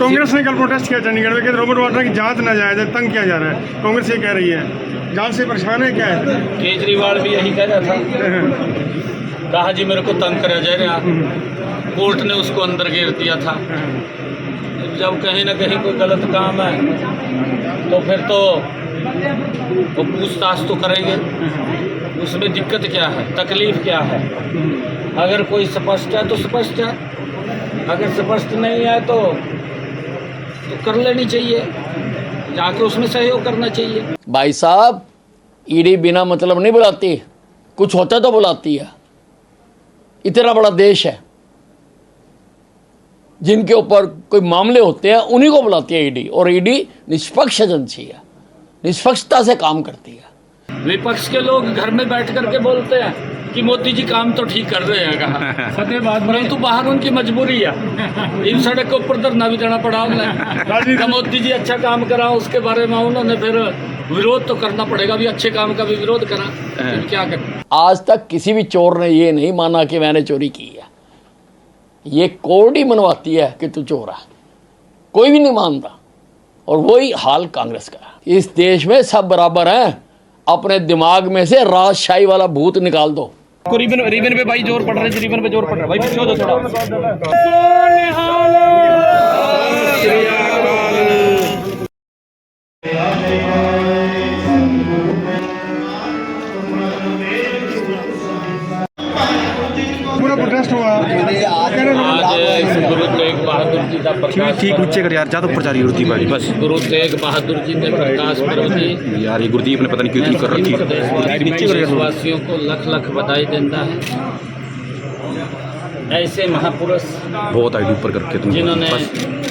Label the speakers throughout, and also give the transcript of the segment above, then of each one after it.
Speaker 1: कांग्रेस ने कल प्रोटेस्ट किया चंडीगढ़ में कि रॉबर्ट वाड्रा की जांच नाजायज है, तंग किया जा रहा है। कांग्रेस ये कह रही है जांच से परेशान है, क्या है?
Speaker 2: केजरीवाल भी यही कह रहा था, कहा जी मेरे को तंग करा जा रहा। कोर्ट ने उसको अंदर घेर दिया था। जब कहीं ना कहीं कोई गलत काम है तो फिर तो वो पूछताछ तो करेंगे। उसमें दिक्कत क्या है, तकलीफ क्या है? अगर कोई स्पष्ट है तो स्पष्ट है, अगर स्पष्ट नहीं है तो कर लेनी चाहिए, जाके उसमें सहयोग करना चाहिए।
Speaker 3: भाई साहब, ईडी बिना मतलब नहीं बुलाती, कुछ होता तो बुलाती है। इतना बड़ा देश है, जिनके ऊपर कोई मामले होते हैं उन्हीं को बुलाती है ईडी, और ईडी निष्पक्ष एजेंसी है, निष्पक्षता से काम करती है।
Speaker 2: विपक्ष के लोग घर में बैठ करके बोलते हैं कि मोदी जी काम तो ठीक कर रहे हैं, कहा फतेहबाद, परंतु बाहर उनकी मजबूरी है। इन सड़क के ऊपर धरना भी देना पड़ा उन्हें। मोदी जी अच्छा काम करा, उसके बारे में उन्होंने फिर विरोध तो करना पड़ेगा, भी अच्छे काम का भी विरोध करा, फिर क्या करें।
Speaker 3: आज तक किसी भी चोर ने ये नहीं माना कि मैंने चोरी की है। ये कोर्ट ही मनवाती है कि तू चोर है, कोई भी नहीं मानता। और वही हाल कांग्रेस का है। इस देश में सब बराबर हैं, अपने दिमाग में से राजशाही वाला भूत निकाल दो।
Speaker 2: रिबन पे भाई जोर पड़ रहा है, रिबन पे जोर पड़ रहा है भाई, पीछे हो जाओ थोड़ा।
Speaker 1: पूरा प्रोटेस्ट हुआ
Speaker 2: आज गुरु तेग बहादुर जी का प्रकाश
Speaker 4: ठीक नीचे कर यार, ज्यादा ऊपर जा रही है भाई बस।
Speaker 2: गुरु तेग बहादुर जी के प्रकाश पर्व की
Speaker 4: यार ये गुरुदीप ने पता नहीं क्यों ठीक कर रखी है।
Speaker 2: देशवासियों को लख लख बधाई देता है। ऐसे महापुरुष
Speaker 4: बहुत आईडी ऊपर करके तुम
Speaker 2: जिन्होंने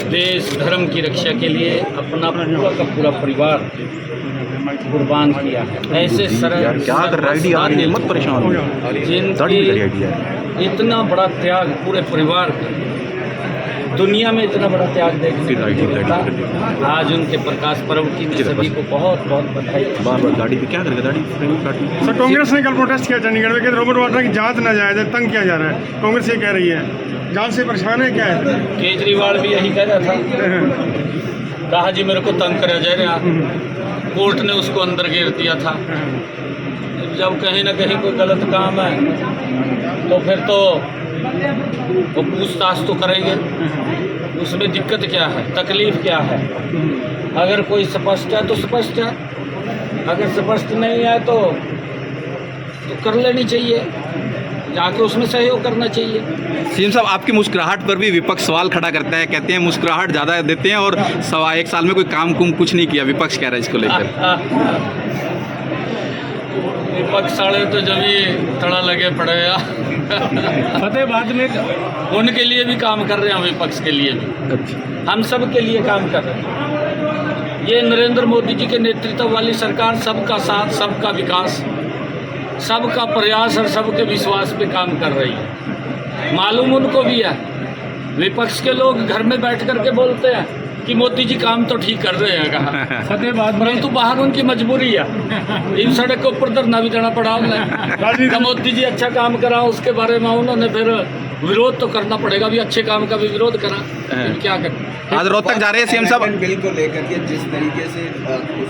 Speaker 2: देश धर्म की रक्षा के लिए अपना पूरा का पूरा परिवार कुर्बान किया है। ऐसे
Speaker 4: यार क्या कर रहा है आईडी, मत परेशान हो
Speaker 2: जिनकी इतना बड़ा त्याग पूरे परिवार का, दुनिया में इतना बड़ा त्याग देखने को नहीं मिलता। आज उनके प्रकाश पर्व की मैं सभी को बहुत बहुत बधाई।
Speaker 4: बार बार गाड़ी पे क्या करेगा, गाड़ी
Speaker 1: सर कांग्रेस ने कल प्रोटेस्ट किया चंडीगढ़ में कि रॉबर्ट वाड्रा की जांच नाजायज है, तंग किया जा रहा है। कांग्रेस ये कह रही है जांच से परेशान है, क्या है?
Speaker 2: केजरीवाल भी यही कह रहा था, कहा जी मेरे को तंग करा जा रहा। कोर्ट ने उसको अंदर घेर दिया था। जब कहीं ना कहीं कोई गलत काम है तो फिर तो वो पूछताछ तो करेंगे। उसमें दिक्कत क्या है, तकलीफ क्या है? अगर कोई स्पष्ट है तो स्पष्ट है, अगर स्पष्ट नहीं है तो कर लेनी चाहिए, जाके उसमें सहयोग करना चाहिए।
Speaker 4: सीएम साहब, आपकी मुस्कुराहट पर भी विपक्ष सवाल खड़ा करता है, कहते हैं मुस्कुराहट ज़्यादा देते हैं और 1.25 साल में कोई काम कुम कुछ नहीं किया। विपक्ष कह रहा है इसको लेकर।
Speaker 2: विपक्ष वाले तो जब ही तड़ा लगे पड़े फतेहबाद में उनके लिए भी काम कर रहे हैं, विपक्ष के लिए भी, हम सब के लिए काम कर रहे हैं। ये नरेंद्र मोदी जी के नेतृत्व वाली सरकार सबका साथ, सबका विकास, सबका प्रयास और सबके विश्वास पे काम कर रही है। मालूम उनको भी है। विपक्ष के लोग घर में बैठ करके बोलते हैं कि मोदी जी काम तो ठीक कर रहे हैं, कहा फतेहबाद, परंतु बाहर उनकी मजबूरी है। इन सड़क के ऊपर धरना भी देना पड़ा उन्हें। मोदी जी अच्छा काम करा, उसके बारे में उन्होंने फिर विरोध तो करना पड़ेगा, भी अच्छे काम का भी विरोध करा, फिर क्या करें।
Speaker 4: आज रोहतक जा रहे हैं सीएम साहब।
Speaker 5: बिल को लेकर के जिस तरीके से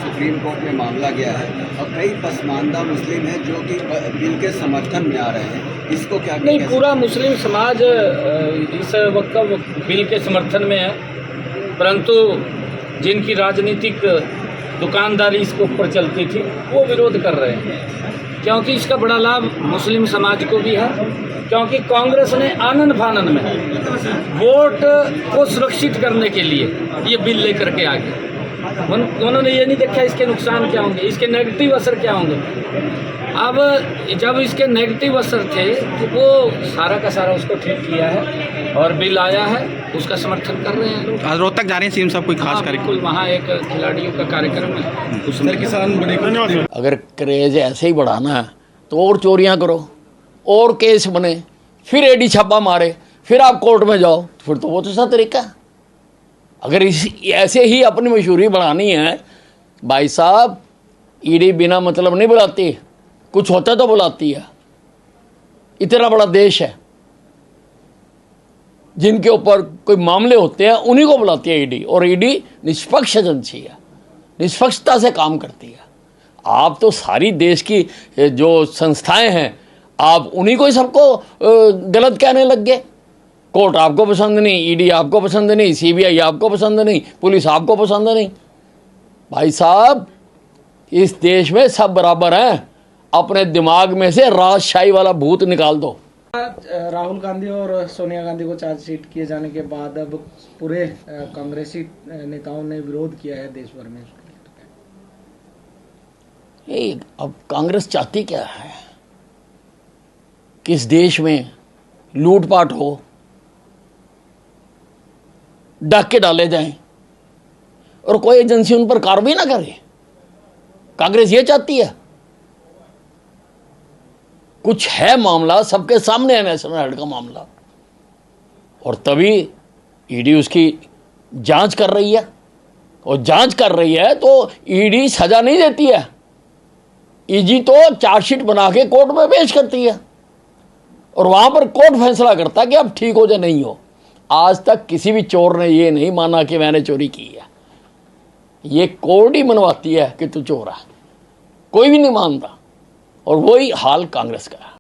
Speaker 5: सुप्रीम कोर्ट में मामला गया है और कई पसमानदा मुस्लिम हैं जो कि बिल के समर्थन में आ रहे हैं, इसको क्या
Speaker 2: नहीं, पूरा मुस्लिम समाज इस वक्त बिल के समर्थन में है, परंतु जिनकी राजनीतिक दुकानदारी इसके ऊपर चलती थी वो विरोध कर रहे हैं, क्योंकि इसका बड़ा लाभ मुस्लिम समाज को भी है। क्योंकि कांग्रेस ने आनन फानन में वोट को सुरक्षित करने के लिए ये बिल लेकर के आ गए। उन्होंने ये नहीं देखा इसके नुकसान क्या होंगे, इसके नेगेटिव असर क्या होंगे। अब जब इसके नेगेटिव असर थे तो वो सारा का सारा उसको ठीक किया है और बिल आया है, उसका समर्थन कर रहे हैं लोग।
Speaker 4: आज रोहतक जा रहे हैं सीएम साहब, कोई खास कार्यक्रम?
Speaker 2: वहाँ एक खिलाड़ियों का कार्यक्रम है, उसमें किसान बड़े।
Speaker 3: अगर क्रेज ऐसे ही बढ़ाना है तो और चोरियां करो, और केस बने, फिर एडी छापा मारे, फिर आप कोर्ट में जाओ, फिर तो वो दूसरा तरीका। अगर ऐसे ही अपनी मशहूरी बढ़ानी है, भाई साहब, ईडी बिना मतलब नहीं बुलाती, कुछ होता तो बुलाती है। इतना बड़ा देश है, जिनके ऊपर कोई मामले होते हैं उन्हीं को बुलाती है ईडी, और ईडी निष्पक्ष एजेंसी है, निष्पक्षता से काम करती है। आप तो सारी देश की जो संस्थाएं हैं आप उन्हीं को ही सबको गलत कहने लग गए। कोर्ट आपको पसंद नहीं, ईडी आपको पसंद नहीं, सीबीआई आपको पसंद नहीं, पुलिस आपको पसंद नहीं। भाई साहब, इस देश में सब बराबर हैं, अपने दिमाग में से राजशाही वाला भूत निकाल दो।
Speaker 6: राहुल गांधी और सोनिया गांधी को चार्जशीट किए जाने के बाद अब पूरे कांग्रेसी नेताओं ने विरोध किया है देश भर में।
Speaker 3: अब कांग्रेस चाहती क्या है? किस देश में लूटपाट हो, डाके डाले जाएं और कोई एजेंसी उन पर कार्रवाई ना करे? कांग्रेस ये चाहती है? कुछ है मामला, सबके सामने है नेशनल हेराल्ड का मामला, और तभी ईडी उसकी जांच कर रही है। और जांच कर रही है तो ईडी सजा नहीं देती है, ईडी तो चार्जशीट बना के कोर्ट में पेश करती है, और वहां पर कोर्ट फैसला करता है कि अब ठीक हो या नहीं हो। आज तक किसी भी चोर ने ये नहीं माना कि मैंने चोरी की है, ये कोर्ट ही मनवाती है कि तू चोर है, कोई भी नहीं मानता। और वही हाल कांग्रेस का है।